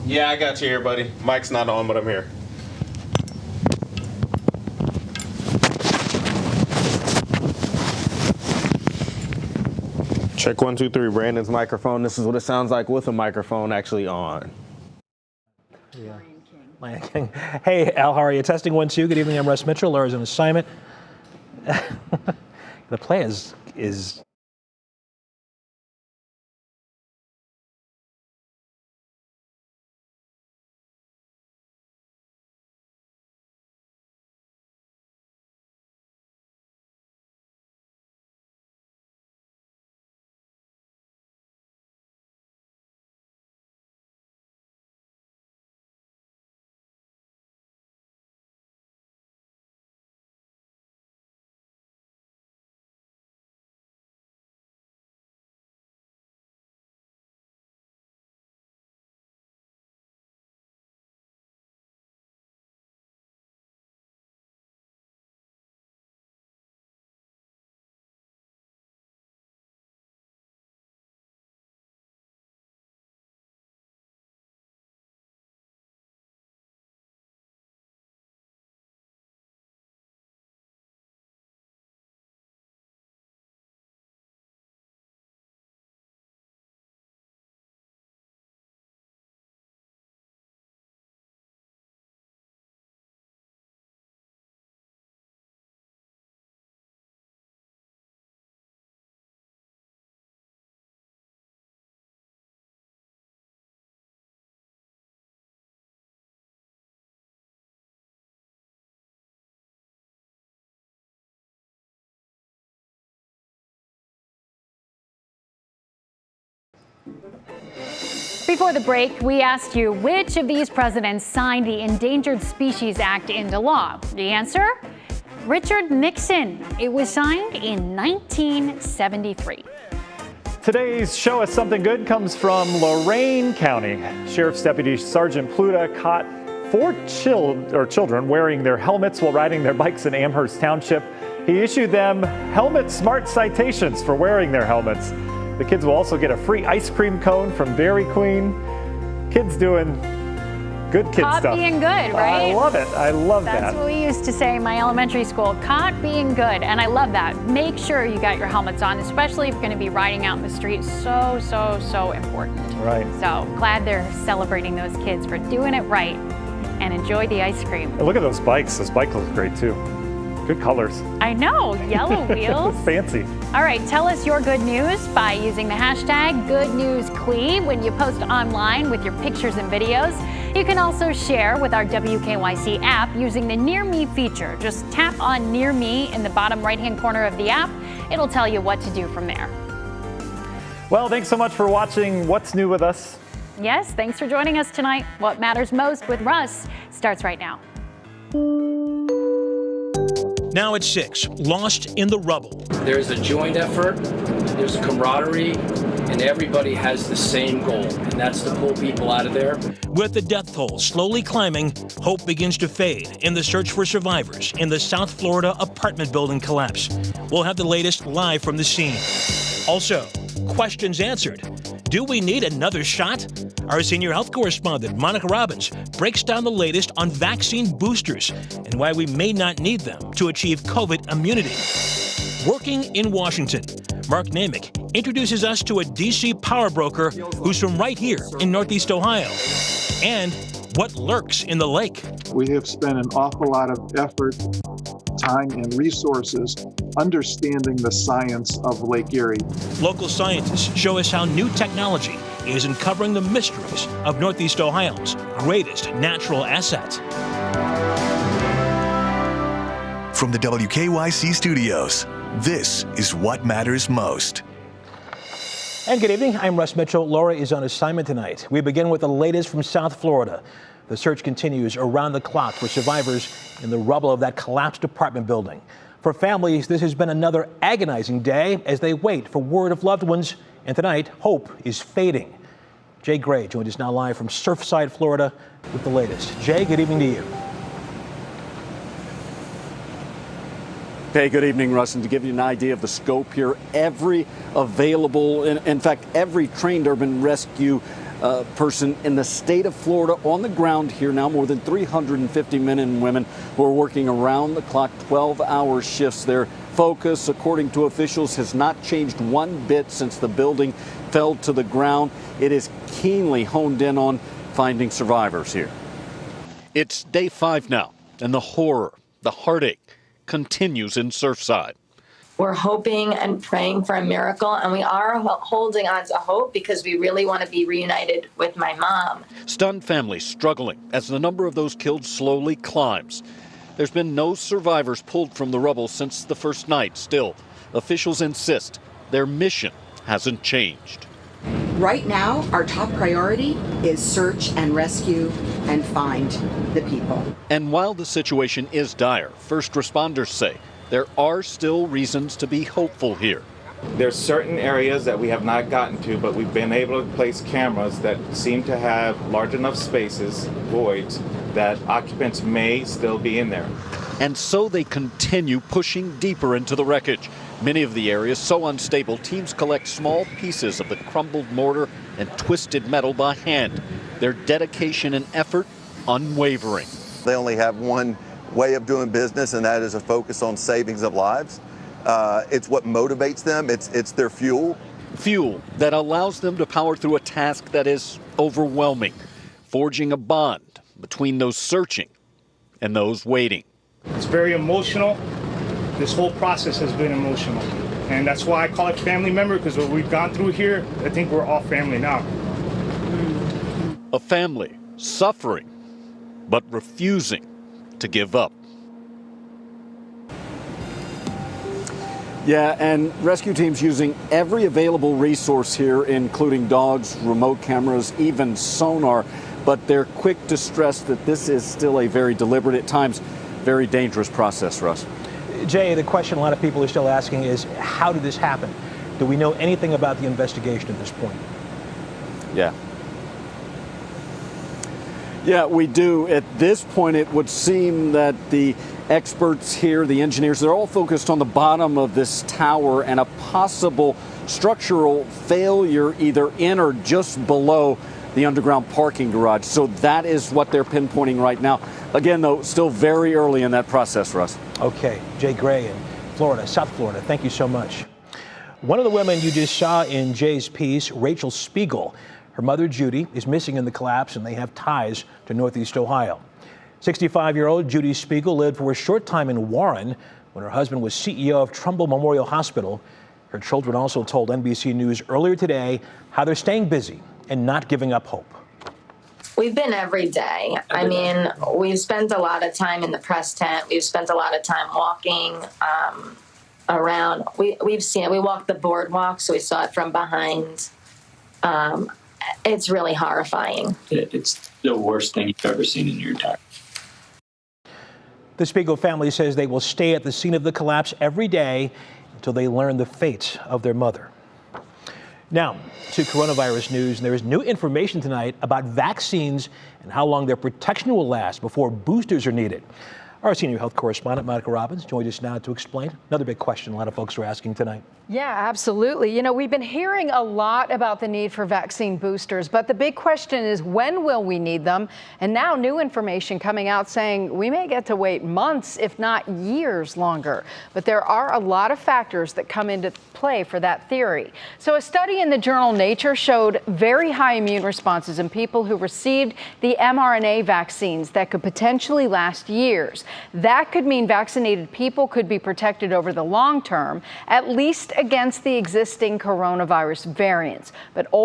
Yeah, I got you here, buddy. Mic's not on, but I'm here. Check 1, 2, 3. Brandon's microphone. This is what it sounds like with a microphone actually on. Yeah. Lion King. Hey, Al, how are you? Testing 1, 2. Good evening. I'm Russ Mitchell. Laura's on assignment. The play is Before the break, we asked you which of these presidents signed the Endangered Species Act into law. The answer? Richard Nixon. It was signed in 1973. Today's Show Us Something Good comes from Lorain County. Sheriff's Deputy Sergeant Pluta caught 4 children wearing their helmets while riding their bikes in Amherst Township. He issued them Helmet Smart citations for wearing their helmets. The kids will also get a free ice cream cone from Dairy Queen. Kids doing good kid Caught stuff. being good, right? I love it. I love that. That's what we used to say in my elementary school. Caught being good. And I love that. Make sure you got your helmets on, especially if you're going to be riding out in the street. So, so, so important. Right. So glad they're celebrating those kids for doing it right. And enjoy the ice cream. And look at those bikes. Those bikes look great too. Good colors. I know. Yellow wheels. Fancy. All right, tell us your good news by using the hashtag GoodNewsClee when you post online with your pictures and videos. You can also share with our WKYC app using the Near Me feature. Just tap on Near Me in the bottom right-hand corner of the app. It'll tell you what to do from there. Well, thanks so much for watching What's New with us. Yes, thanks for joining us tonight. What Matters Most with Russ starts right now. Now at 6, lost in the rubble. There's a joint effort, there's camaraderie, and everybody has the same goal, and that's to pull people out of there. With the death toll slowly climbing, hope begins to fade in the search for survivors in the South Florida apartment building collapse. We'll have the latest live from the scene. Also, questions answered. Do we need another shot? Our senior health correspondent, Monica Robbins, breaks down the latest on vaccine boosters and why we may not need them to achieve COVID immunity. Working in Washington, Mark Namick introduces us to a D.C. power broker who's from right here in Northeast Ohio. And what lurks in the lake. We have spent an awful lot of effort, time, and resources understanding the science of Lake Erie. Local scientists show us how new technology is uncovering the mysteries of Northeast Ohio's greatest natural asset. From the WKYC studios, this is What Matters Most. And good evening. I'm Russ Mitchell. Laura is on assignment tonight. We begin with the latest from South Florida. The search continues around the clock for survivors in the rubble of that collapsed apartment building. For families, this has been another agonizing day as they wait for word of loved ones. And tonight, hope is fading. Jay Gray joins us now live from Surfside, Florida with the latest. Jay, good evening to you. Hey, good evening, Russ. And to give you an idea of the scope here, every available, in fact, every trained urban rescue person in the state of Florida on the ground here now, more than 350 men and women who are working around the clock, 12-hour shifts. Their focus, according to officials, has not changed one bit since the building fell to the ground. It is keenly honed in on finding survivors here. It's day 5 now, and the horror, the heartache continues in Surfside. We're hoping and praying for a miracle, and we are holding on to hope because we really want to be reunited with my mom. Stunned families struggling as the number of those killed slowly climbs. There's been no survivors pulled from the rubble since the first night. Still, officials insist their mission hasn't changed. Right now, our top priority is search and rescue and find the people. And while the situation is dire, first responders say there are still reasons to be hopeful here. There's certain areas that we have not gotten to, but we've been able to place cameras that seem to have large enough spaces, voids, that occupants may still be in there. And so they continue pushing deeper into the wreckage. Many of the areas so unstable, teams collect small pieces of the crumbled mortar and twisted metal by hand. Their dedication and effort unwavering. They only have one way of doing business, and that is a focus on savings of lives. It's what motivates them. It's their fuel. Fuel that allows them to power through a task that is overwhelming, forging a bond between those searching and those waiting. It's very emotional. This whole process has been emotional. And that's why I call it family member, because what we've gone through here, I think we're all family now. A family suffering, but refusing to give up. Yeah, and rescue teams using every available resource here, including dogs, remote cameras, even sonar. But they're quick to stress that this is still a very deliberate, at times, very dangerous process, Russ. Jay, the question a lot of people are still asking is, how did this happen? Do we know anything about the investigation at this point? Yeah. Yeah, we do. At this point, it would seem that the experts here, the engineers, they're all focused on the bottom of this tower and a possible structural failure either in or just below the underground parking garage. So that is what they're pinpointing right now. Again, though, still very early in that process, Russ. Okay. Jay Gray in Florida, South Florida, thank you so much. One of the women you just saw in Jay's piece, Rachel Spiegel, her mother, Judy, is missing in the collapse, and they have ties to Northeast Ohio. 65-year-old Judy Spiegel lived for a short time in Warren when her husband was CEO of Trumbull Memorial Hospital. Her children also told NBC News earlier today how they're staying busy and not giving up hope. We've been every day. I mean, we've spent a lot of time in the press tent. We've spent a lot of time walking around. We walked the boardwalk, so we saw it from behind. It's really horrifying. It's the worst thing you've ever seen in your entire life. The Spiegel family says they will stay at the scene of the collapse every day until they learn the fate of their mother. Now, to coronavirus news. There is new information tonight about vaccines and how long their protection will last before boosters are needed. Our senior health correspondent, Monica Robbins, joins us now to explain another big question a lot of folks are asking tonight. Yeah, absolutely. You know, we've been hearing a lot about the need for vaccine boosters, but the big question is, when will we need them? And now new information coming out saying we may get to wait months, if not years longer. But there are a lot of factors that come into play for that theory. So a study in the journal Nature showed very high immune responses in people who received the mRNA vaccines that could potentially last years. That could mean vaccinated people could be protected over the long term, at least against the existing coronavirus variants. But older